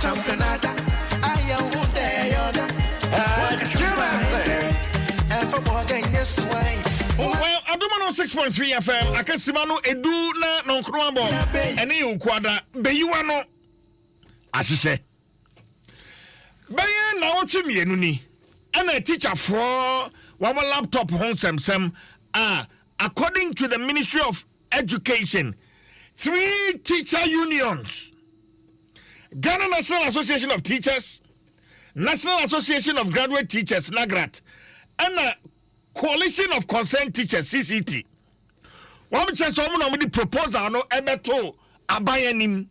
championata. I am who they yoga. Well, Adom 6.3 FM. Akasimano edu na nonkroabo. Ene ukwada Beyi W'ano. Asise. Beye na otu mienu ni. Ana teacher for one laptop hon sem according to the Ministry of Education, 3 teacher unions. Ghana National Association of Teachers, National Association of Graduate Teachers, NAGRAT, and a Coalition of Concerned Teachers, CCT. One chance woman with the proposal no ebeto abayanim.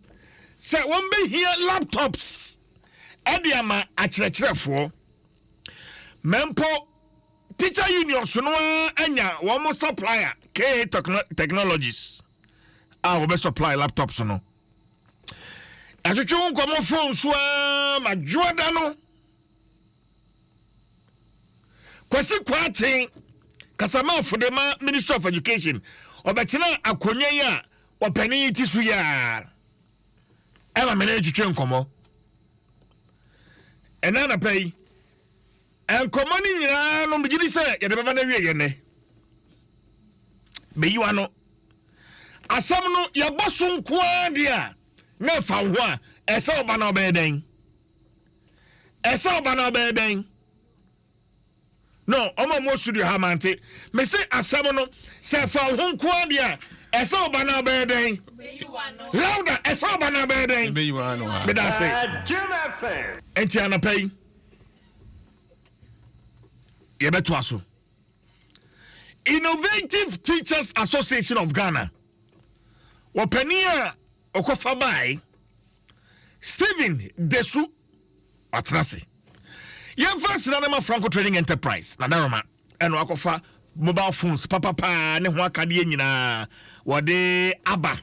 Say one be here laptops. Ediama achrechrefor. Mempo teacher unions no anya one supplier K Technologies. We supply laptops no. Achuchu nkomo phone so majoda no. Kwasi kwatin kasama for the Minister of Education. Obetina akonya ya opani tisu ya. Ema mena achuchu nkomo. Enana pay. Nkomo ni nyina no mjidi se ya de baba na wie yene. Beyi W'ano. Asam no ya boso nkoa dia. Na fa ho a ese oba na obeden. Ese oba na obeden. No, omo mo studio ha mante. Me say asam no se fa ho nkoa dia. Ese oba na obeden. Beyi W'ano. Louder, ese oba na obeden. Beyi W'ano. Me da say. Enti anapai. Ye beto aso. Innovative Teachers Association of Ghana. Wapenia Okofabai Stephen Desu Atrasi. Yan first Nanama Franco Trading Enterprise, Nadarama, and Wakofa mobile phones, papa ne wakadi nyina wade aba.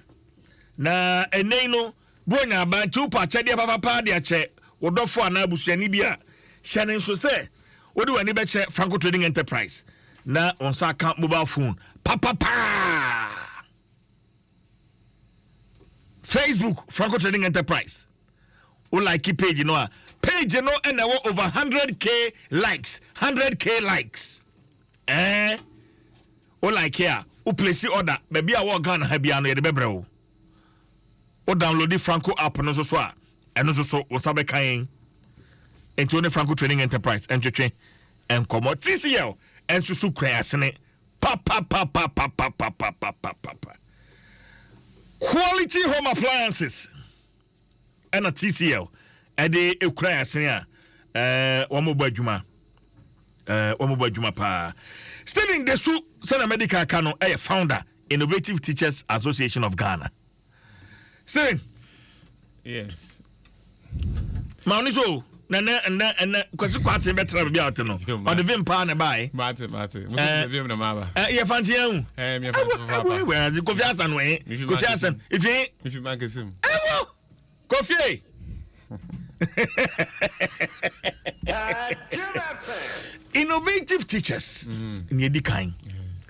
Na eneno bonya ba tupa chede papa dia che wodofo anabusuani bia hyanen so se wodi wani be che Franco Trading Enterprise na onsa account mobile phone papa. Facebook Franco Trading Enterprise. O like page you know. Page you know and over 100k likes. 100k likes. O like here. O place order. Baby I walk Ghana habiano ye de bebre o. O download the Franco app no so a. Eno so o sabe kan. Enti one Franco Trading Enterprise entwetwe enkomo TCL enso so kra asene. Pa. Quality home appliances and a TCL and a ukra senior Wamuba Juma pa. Still in Desu Sena Medical Kano, a founder, Innovative Teachers Association of Ghana. Still Yes. Mauniso and because you quite better be out no or the vim pan by Mate. Vim na maba. Yeah, fancy you. Where the Kofias and way. Kofias if you make him. Coffee. Innovative Teachers in Yedikine.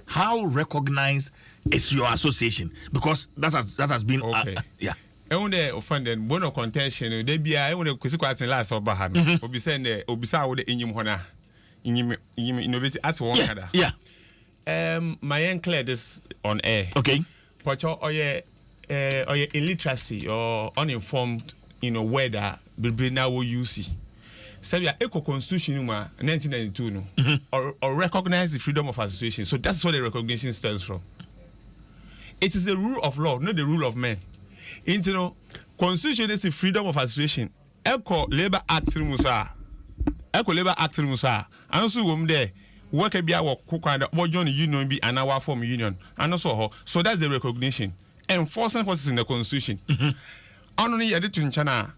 How recognized is your association? Because that has been okay. Yeah. Onde offended bono contention de bia e wona kwesi kwaten last oba ha no obi send obisa wo de enyim hona enyim innovate as one kada my clear this on air okay pocho oye illiteracy or uninformed word that be now we use Sabia eco constitution 1992 no or recognize the freedom of association, so that's what the recognition stems from. It is the rule of law, not the rule of men. Constitution is the freedom of association. Echo Labor Act Musa. And also there work a work what join union be an hour form union. And also so that's the recognition. Enforcing what is in the constitution. Only editing China.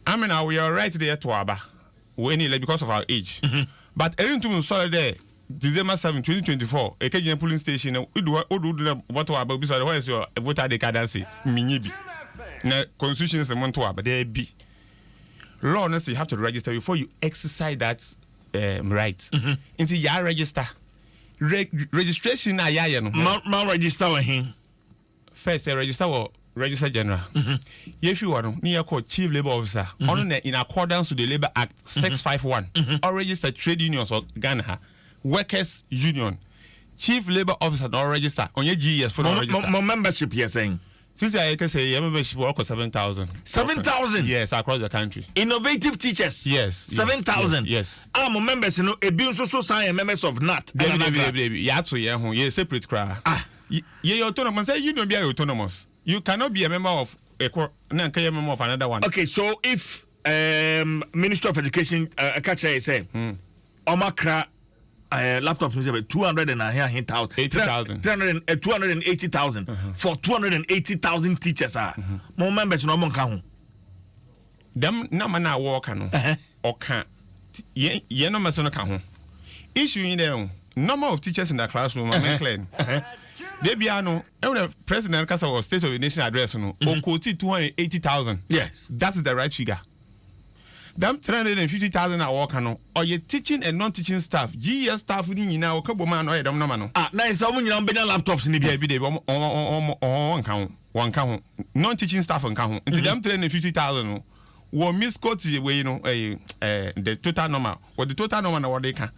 I mean we are right there to Aba. Because of our age. But everything solid there. December 7, 2024, a Kenyan polling station, what about beside where is your voter decadence? Minibi. Now, constitution is a month, but there be law, you have to register before you exercise that right. Into your register. Registration, I register with him. First, register Registrar General. If you want, near called Chief Labor Officer, in accordance with the Labor Act 651, or registered trade unions or Ghana, Workers Union, Chief Labor Officer, or register on your GES for the register. More membership, you're saying? Since I can say, membership work for 7,000. 7,000? Yes, across the country. Innovative teachers? Yes. 7,000? Yes. I'm members, you know, a being so sign members of NAT. Yeah, so yeah, separate cry. You're autonomous. You don't be autonomous. You cannot be a member of member of another one. Okay, so if Minister of Education catch I say Omakra laptops 280,000 for 280,000 teachers are more members no monka them na mana work no or can ye no maso no ka ho issue in there number of teachers in the classroom am clear they be ano when the president kasa was state of the nation address no o quote 280,000. Yes, that's the right figure. Them 350,000 are working or you teaching and non-teaching staff. GES staff ni na okabo man or dem no man. Na is omo nyina be laptops ni bi dey one count non-teaching staff on count. Into them 350,000 wo misquote we the total number or the total number what they can.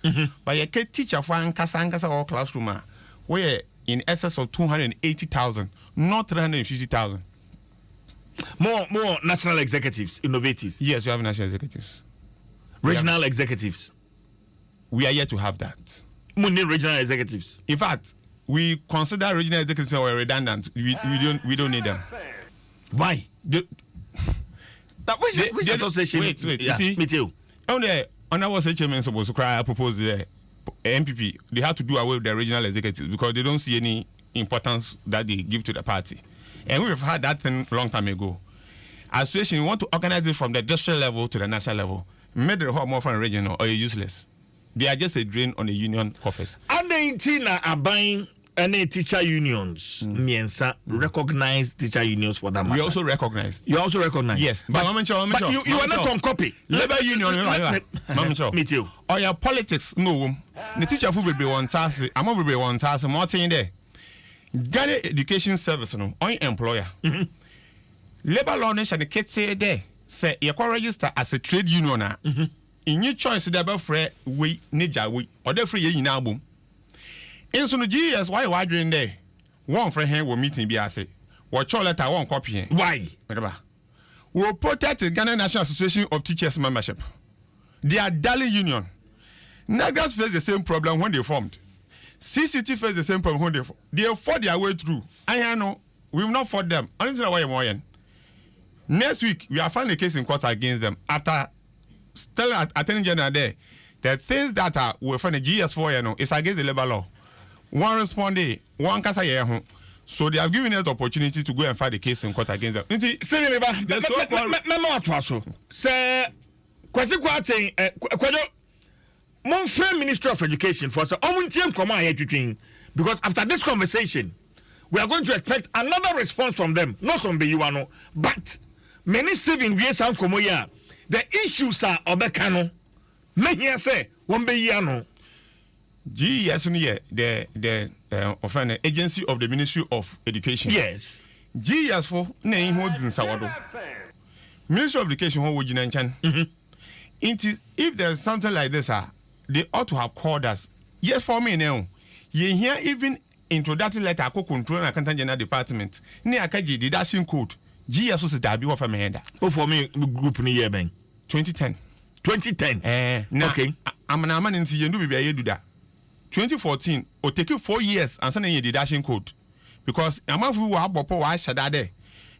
But you can teacher for ankasa or classroom where in excess of 280,000, not 350,000. More national executives, innovative. Yes, we have national executives. Regional executives. We are yet to have that. We need regional executives. In fact, we consider regional executives are redundant. We don't need them. Why? Which association? Wait. Yeah, you see, me too. On our chairman supposed to cry. I propose the MPP. They have to do away with the regional executives because they don't see any importance that they give to the party. And we've had that thing long time ago. Association, we want to organize it from the district level to the national level. Made the whole more from regional or useless. They are just a drain on the union coffers. And the Intina are buying any teacher unions. Miensa recognized teacher unions for that matter. We also recognize. You also recognize? Yes. But you are not on copy. Labor union. Me too. Or your politics, no. The teacher who will be one task. I'm over be one task. More thing there. Ghana Education Service no on employer. Labor law nation the kids say there say you can register as a trade union in your choice there be free we neja we or the free you na boom. In so no GS why doing there one friend here will meeting be say what your letter one copy why we protect the Ghana National Association of Teachers membership. They are darling union. Nagas face the same problem when they formed. CCT face the same problem when they fought their way through. I know we will not fight them. I don't know why you're more. Next week we are filing a case in court against them after telling Attorney General there the things that are we find the GS4 is against the labor law. One responded, one kasa so they have given us the opportunity to go and file the case in court against them. Mon friend Minister of Education for because after this conversation we are going to expect another response from them, not from Beyi W'ano, but many Stephen Wiesan Komoya. The issues are obekano. Me here say one Beyi W'ano. GES the offender agency of the Ministry of Education. Yes. GES for name holds in Sawado. Ministry of Education who would you if there's something like this, they ought to have called us. Yes, for me now. You hear even introductory letter I control and accountant general department. Ni akaji deduction code. GS was the be for me. Oh, for me group ni year bang. 2010. 2010. Okay. I'm an aman in you do be do that. 2014 or take you 4 years and send a deduction code because I'm of who are bopo wa shada there.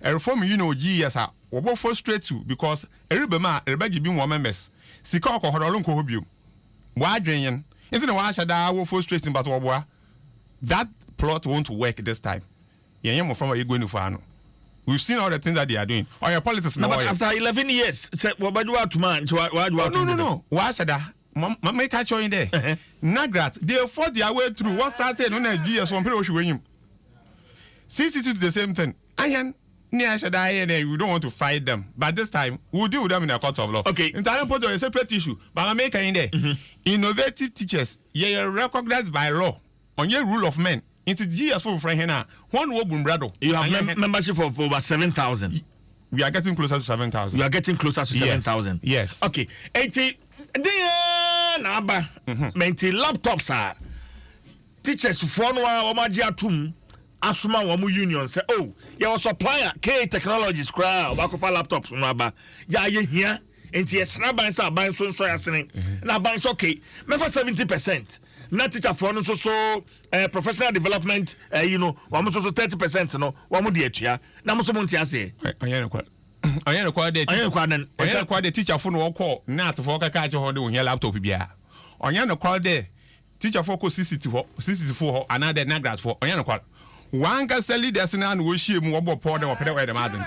A reform GS are both frustrated too because everybody be more members. Sika ko hodolun ko hobium. Why drinking? Isn't it why shada wo frustrating but that plot won't work this time. Yeah, from where you going to find. We've seen all the things that they are doing. Or your politics now. But after 11 years, what do you want to man? No. Why said that? Make catch you in there. Nagrat, they fought their way through. What started on a GS from people who him. CCT the same thing. I we don't want to fight them. But this time, we'll deal with them in a court of law. Okay. Entire point of a separate issue. But I'm in there. Innovative teachers, you're recognized by law on your rule of men. Into GS for friend here one wo brado. You have membership of over 7,000. We are getting closer to 7,000. You are getting closer to 7,000. Yes. Okay. 80 naba menti laptops are teachers for no omaji atum asuma wo union say oh your supplier K Technologies cry obakofa laptops no aba ya ye hia enti esra ban sa ban so yasene na ban so okay me for 70%. Na teacher for no so professional development you know one so 30% no one de atua na mo so mo ntia se Anya kwa de teacher for no call na to for kaka che ho de wo laptop bia anya no kwa de teacher for ko CCT4 ho another nagras for anya no kwa wan ka sell leaders na no wo hie mu wo bo po de wo pede we de maden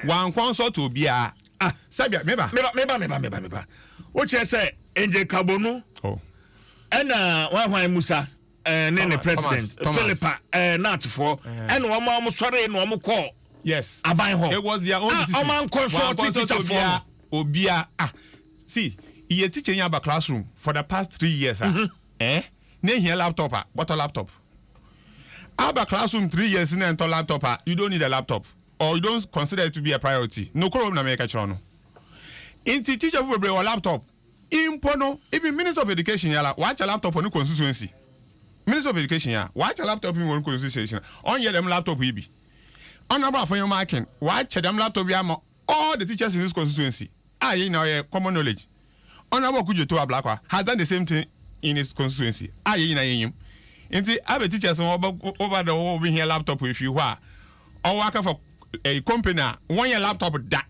wan consult obia sabia meba wo che say enje kabonu ena wan Musa ne president Philippa natfo ena wo mo sore no mo call. Yes. It was their own decision. Oman consulting teacher for Obia. See, he teaching about classroom for the past 3 years. Ne here laptop. What a laptop. About classroom 3 years in and laptop. You don't need a laptop, or you don't consider it to be a priority. No problem na make a chono. Inti teacher will bring a laptop. Impono. Even Minister of Education yala watch a laptop on the constituency. Minister of Education ya watch a laptop in one constituency. On your them laptop we be. Honorable for your marking, watch them laptop all the teachers in this constituency. You know common knowledge. Honorable Kujo Blackwa has done the same thing in his constituency. You know him. Inti other teachers over the whole here laptop with you or work for a company 1 year laptop that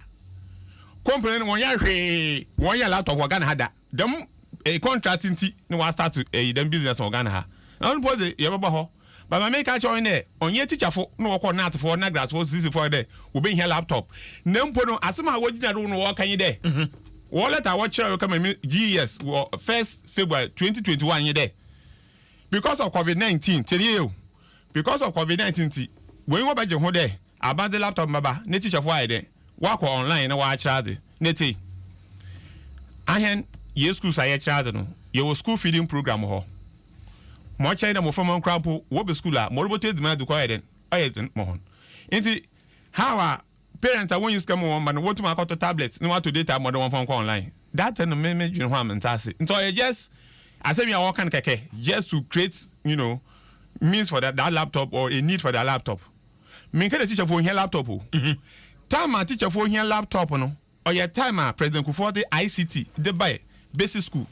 company 1 year laptop we're gonna have that. Them a contract in no start to them business organ ha. Don't put the yabba. But my make a join there on your teacher for no call not for Nagras was this for there will be here laptop. Nempono as my watching I don't know what can you there. Wallet I watch come GS 1st February 2021 year there. Because of COVID-19, tell you. Because of COVID-19, when you go back home there, about the laptop baba, ne teacher for there. Work online and watch charge. Neti. I had your school say charge no. Your school feeding program ho. Mo China mo from crampo wo be school a mo robote demand do quiet den ayet mo hon enti how parents are when you scam one man what to make out tablets no want to data more than one phone call online that and me you know am ntase so I just I say me I work keke just to create you know means for that laptop or a need for that laptop me can teacher for here laptop time a teacher for here laptop no or your time President Kufuor ICT the buy basic school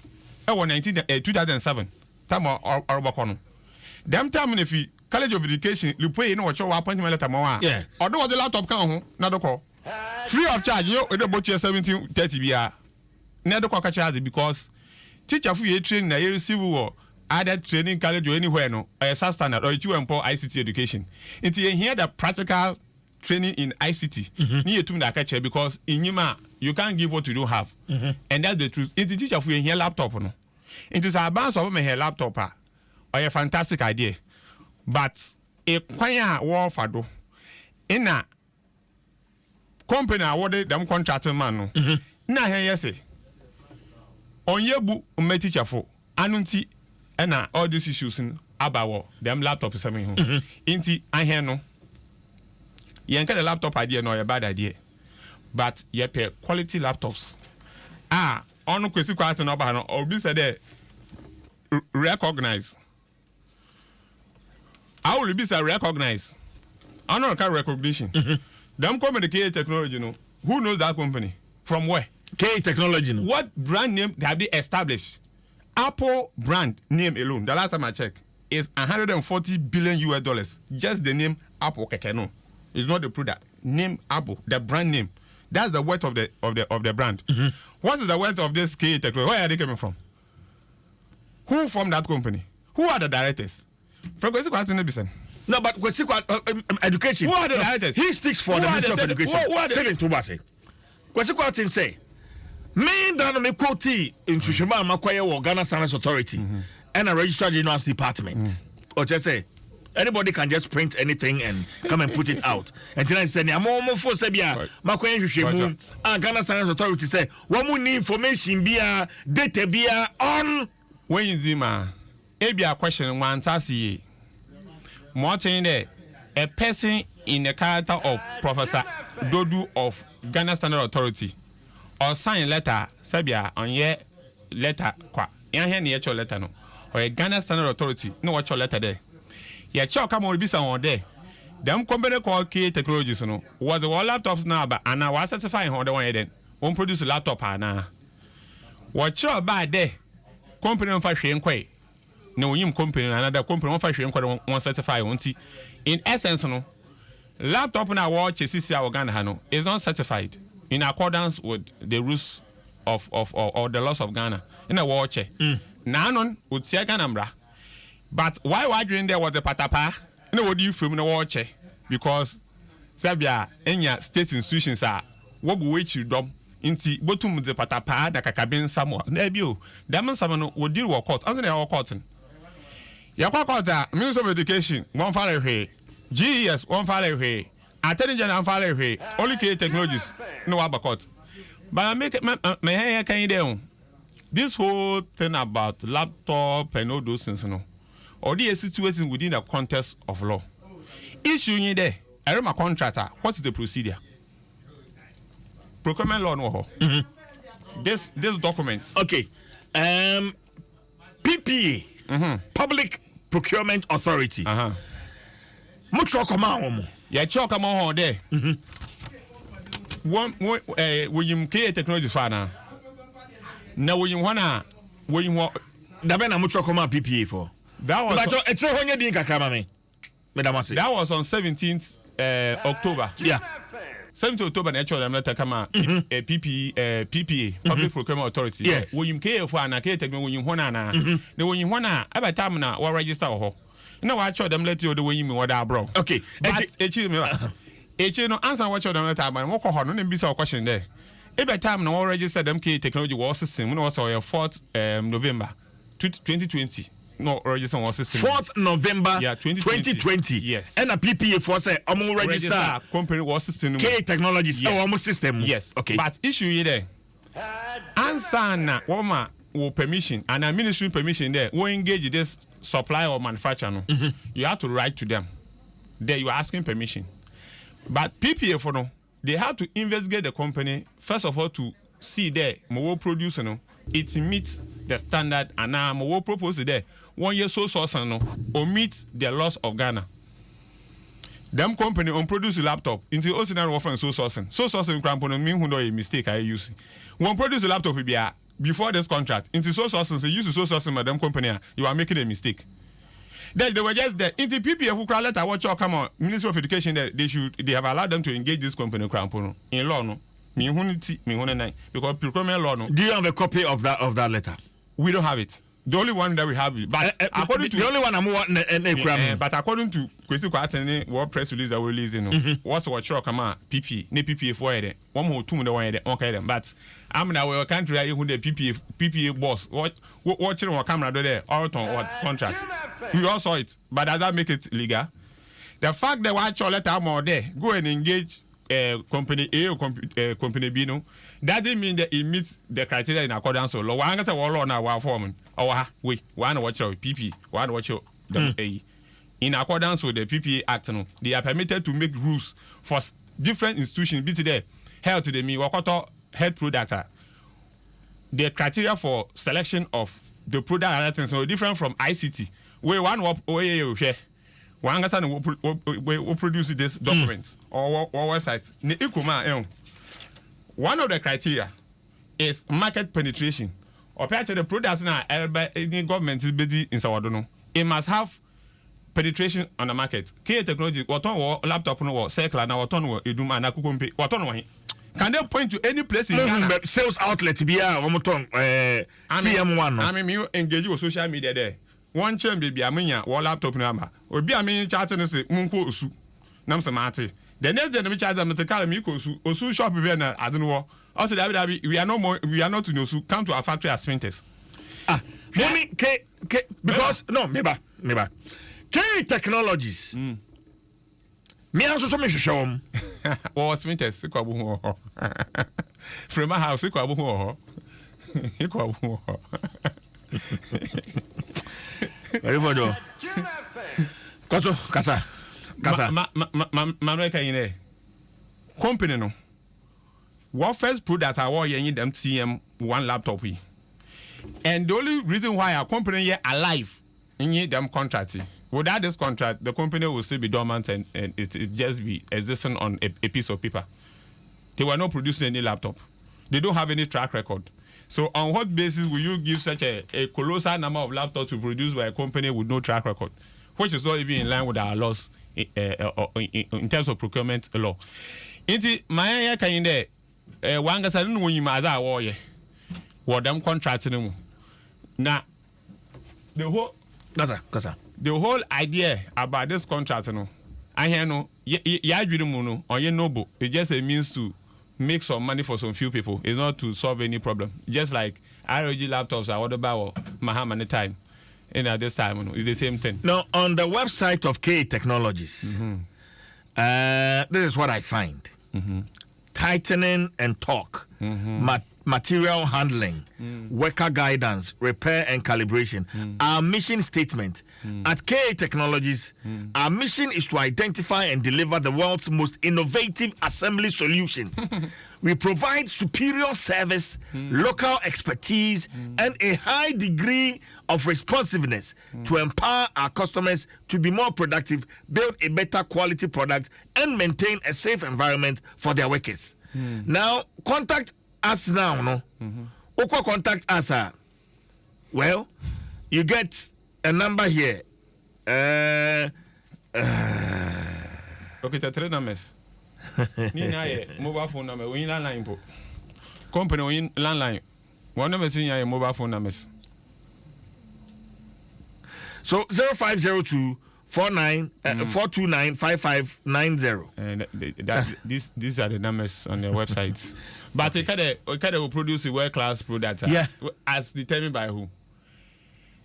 2007 time or bakono them time if you college of education you pay no show appointment letter mo or do the laptop kan ho na do call free of charge you dey both 1730 bia na do call charge because teacher for you train na you receive or either training college or anywhere no or standard or you employ ICT education until you hear the practical training in ICT ni etum da ka che because inyima you can't give what you don't have and that's the truth it teacher for you hear laptop no. It is a bounce of my laptop or a fantastic idea. But a quiet war for do in a company awarded them contracting man. Now here say on your book my teacher for anunti and all these issues in about them laptop is something inti I hear no you ain't got a laptop idea nor a bad idea. But you pay quality laptops. On kwesi kwase no ba no obi said there recognize I will be say recognize I know can recognition them come the K Technology no who knows that company from where K Technology no what brand name they have been established Apple brand name alone the last time I checked is $140 billion just the name Apple keke no it's not the product name Apple the brand name. That's the worth of the brand. What is the worth of this K Technology? Where are they coming from? Who formed that company? Who are the directors? From Kwesi no, but Kwesi education. Who are the directors? He speaks for the Minister of Education. Who are the Tubase? Kwesi say, me done me quote in Chushima Makwaye Ghana Standards Authority and a Registered General's Department. Or just say anybody can just print anything and come and put it out. And then I said, I'm more for Sabia, Makwaye Chushima, and Ghana Standards Authority say, what we need information be data be on. When you see ma, maybe a question one tasi. more thing there. A person in the character of Professor Dodu of Ghana Standard Authority or sign letter Sabia on ye letter kwa yan here your letter no or a Ghana Standard Authority no what your letter there. Your child come on be someone there. Them company called K Technologies no was the one laptops now but and I was certifying how the one then won't produce a laptop now. What your bad there company on fashion quay. No yim company another company on fashion one certify won't see. In essence no laptop na watch CC Ghana no is not certified in accordance with the rules of or the laws of Ghana in a watch. Nanon would see Ghana but why doing there was the patapa no what do you film no watch because Sabia enya state institutions are what go wait you dom inti botum the patapa da kakabin samo na bio dem some no wo deal with court answer the court yakwa court Minister of Education one file here GES one file here Attorney General file here only K Technologies no about court but I make me can you there this whole thing about laptop and all those things no or the situation within the context of law issue in there I am a contractor what is the procedure procurement law no this document okay PPA Public Procurement Authority mucho come on ya cho come on there one we yim K Technology fana na we yim wana we yim da be na mucho come on PPA for that was that was on 17th October. Yeah. 17th October na actually letter kama PPA Public Procurement Authority. Yes. Wo yim KF na K Technology wo yim hona na. Na wo yim hona aba time na wo register ho. Na wa actually them letter wo yim wo da bro. Okay. Echi me echi no answer what them letter man wo ko ho no na bi say question there. Ebe time na wo register them K Technology wo system no was your 4th November 2020. No, register was 4th November 2020. Yes. And a PPA for say register company was system K Technologies system. Yes. Okay. But issue here there. Answer na woman will permission and a ministry permission there will engage this supply or manufacturer no. You have to write to them. There you are asking permission. But PPA for no, they have to investigate the company first of all to see there more produce no it meets the standard and now more propose there 1 year so source no omit the laws of Ghana. Them company on produce laptop into ordinary offer so sourcing cramp mean who know a mistake I use. One produce a laptop before this contract into so sourcing so use so sourcing madam company you are making a mistake. Then they were just there. Into PPF who letter what you come on Ministry of Education that they have allowed them to engage this company cramp in law no. Me because procurement law no. Do you have a copy of that letter? We don't have it. The only one that we have, but according to the only one I'm but according to Kwesi Kwatene, what press release that we releasing, what's what sure come on PP, ne PPA for it. One more 2 more one okay them. But I'm now our country I who the PPA boss. Watching our camera there, out on what contract. We all saw it, but does that make it legal? The fact that watch your letter more there, go and engage company A or company B no. That didn't mean that it meets the criteria in accordance with law. One gets a law now our form. Oh, wait, one watch your PP, one watch your A. In accordance with the PPA Act, no, they are permitted to make rules for different institutions. Be today, health to the me, wakoto health product. The criteria for selection of the product and other things are different from ICT. Where one one gets will produce this document or website. One of the criteria is market penetration. Or perhaps the products now any government is busy in Sawadono. It must have penetration on the market. K Technology, what on laptop no circle now what on edum and akukumpe what on. Can they point to any place in Ghana? Sales outlet be TM1. I mean you engage with social media there. One chain baby amenya wa laptop number. Obi amenya chatting say munko osu. Nam se mate. The next day me charge them to call me osu shop be na I don't know. Also we are no more we are not to know come to our factory as printers. Money K because no meba K Technologies. Me also so me hwehwe o printers se kwabu ho. From my house se kwabu ho. E kwabu ho. Very good. Koso kasa. America in company no. What first product I want you them TM1 laptop we. And the only reason why our company here alive in them contract. Without this contract, the company will still be dormant and it just be existing on a piece of paper. They were not producing any laptop. They don't have any track record. So on what basis will you give such a colossal number of laptops to produce by a company with no track record? Which is not even in line with our laws in terms of procurement law. Inti my kind there one gasa no yin ma za wo ye. Wo them contract no. Na the whole the whole idea about this contract no. I hear no ya adwiri mu no onye noble. It's just a means to make some money for some few people. It's not to solve any problem. Just like ROG laptops are ordered by Mahama time. And at this time, it's the same thing. Now, on the website of K Technologies, this is what I find. Tightening and torque, material handling, worker guidance, repair and calibration. Our mission statement at K Technologies, our mission is to identify and deliver the world's most innovative assembly solutions. We provide superior service, local expertise, and a high degree of responsiveness to empower our customers to be more productive, build a better quality product, and maintain a safe environment for their workers. Now, contact us now, no? Contact us. Well, you get a number here. Okay, the three numbers. Mobile phone number. We landline po. Company we landline. One number is your mobile phone numbers. So 0502 429 5590. And these are the numbers on the website. But it will produce a world-class product. As determined by who?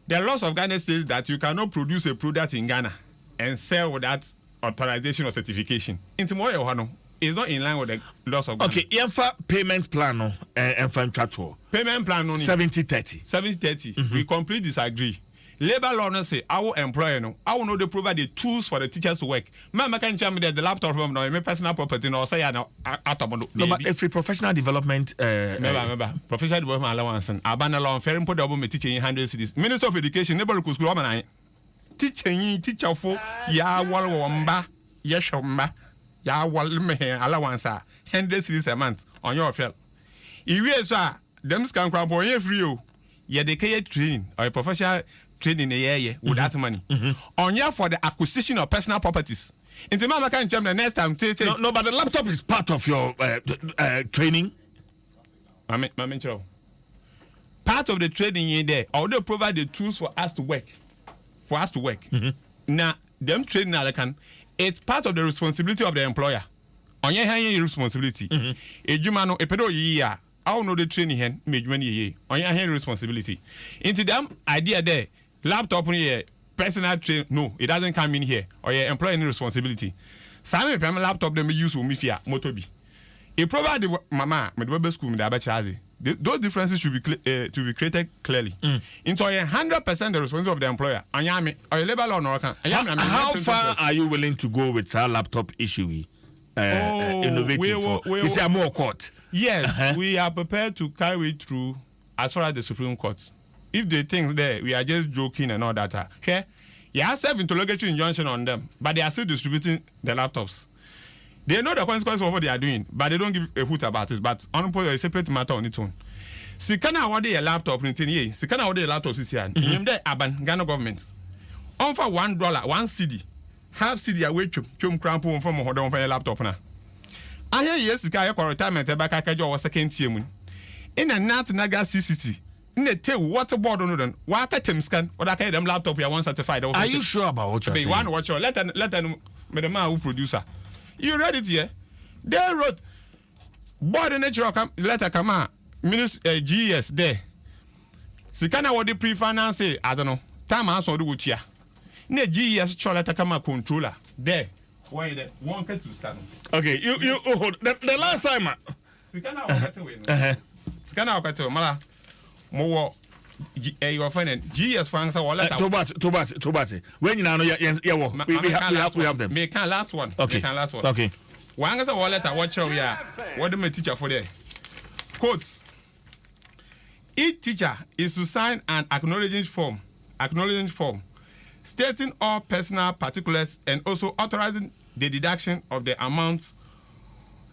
The laws of Ghana says that you cannot produce a product in Ghana and sell without authorization or certification. It's not in line with the laws of Ghana. Okay, payment plan and contractual. Payment plan 70-30. 70-30. We completely disagree. Labor law no say I will employ no. I will know they provide the tools for the teachers to work. Mama can tell me that the laptop from no my personal property no say no atomo. No, but every professional development remember professional development allowance and abana law fair import double me teaching 100 cities. Minister of Education never could school man teacher for ya wal wamba yeshomba ya wal me allowance 100 cities a month on your fell. If you say them can crap on you free you. Yeah, they can training or a professional training a year with that money. On here for the acquisition of personal properties. In the Mama can the next time. No, but the laptop is part of your training. Part of the training in there, although provide the tools for us to work. Now, them training it's part of the responsibility of the employer. On your responsibility. A Jumano, a pedo year. I don't know the training here, made many years. On your hand responsibility. Into them idea there, laptop here, personal train. No, it doesn't come in here. Or your employee responsibility. Some of them laptop them use with me fear motobi. It provide the mama with web school with the those differences should be to be created clearly. Into 100% the responsibility of the employer. Or your labor law no can. How far are you willing to go with our laptop issue? Innovative you say more court. Yes, we are prepared to carry it through as far as the Supreme Court. If they think there, we are just joking and all that. Okay? You have self-interrogatory injunction on them, but they are still distributing the laptops. They know the consequences of what they are doing, but they don't give a hoot about it. But on a separate matter on its own. Sikana award a laptop in 10 years. Sikana award a laptop this year. In the Aban Ghana government. On for $1, 1 CD. Half CD away chum crampo from a laptop now. I hear yes, the guy for retirement back at your second team. In a nat naga CCT. In a tail water board on them. What a time scan or that them laptop you want certified. Are you sure about what you're saying? One watch your let them with the man who producer. You read it here? They wrote board the nature letter come out. Minister GS there. Sikana what the pre-finance I don't know. Time answer do with ya. Ne GS letter come out controller. There. Why the one can to stand. Okay, you hold the last time. Sikana wakati we. Sikana wakati we mala mo your friend GS fans are letter. Tobas. When you know, we have them. Make last one. Okay. Last one. Okay. One is a letter. Watch how we are. What do my teacher for there? Quotes. Each teacher is to sign an acknowledgement form, stating all personal particulars and also authorizing the deduction of the amount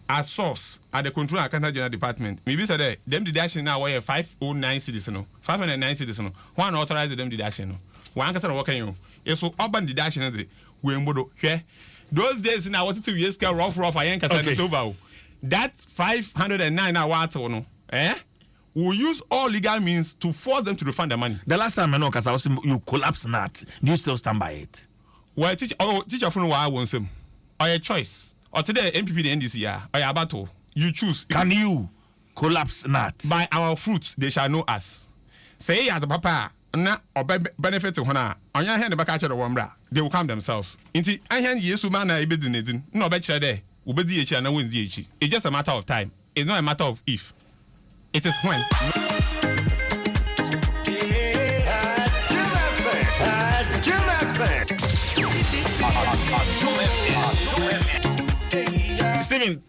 as source at the Control Accountant General Department. Maybe say that them deduction now were 509 citizens, 509 citizens. One authorize them deduction. One can say working you. It's so urban deduction is it. We mbodo here. Those days now what 2 years rough I ain't say over. That 509 now what no? Will use all legal means to force them to refund the money. The last time I know, because I was you collapse not. Do you still stand by it? Well, teacher from why I want some. Or your choice. Or today MPP the NDC or your battle. You choose. Can you collapse not? By our fruits they shall know us. Say as a papa na or benefit to hona. On your hand the back the wambra. They will come themselves. Inti I hand yesu man na ibe dunedin. No bet share there. Ubedi echi na win echi. It's just a matter of time. It's not a matter of if. It is when. Stephen.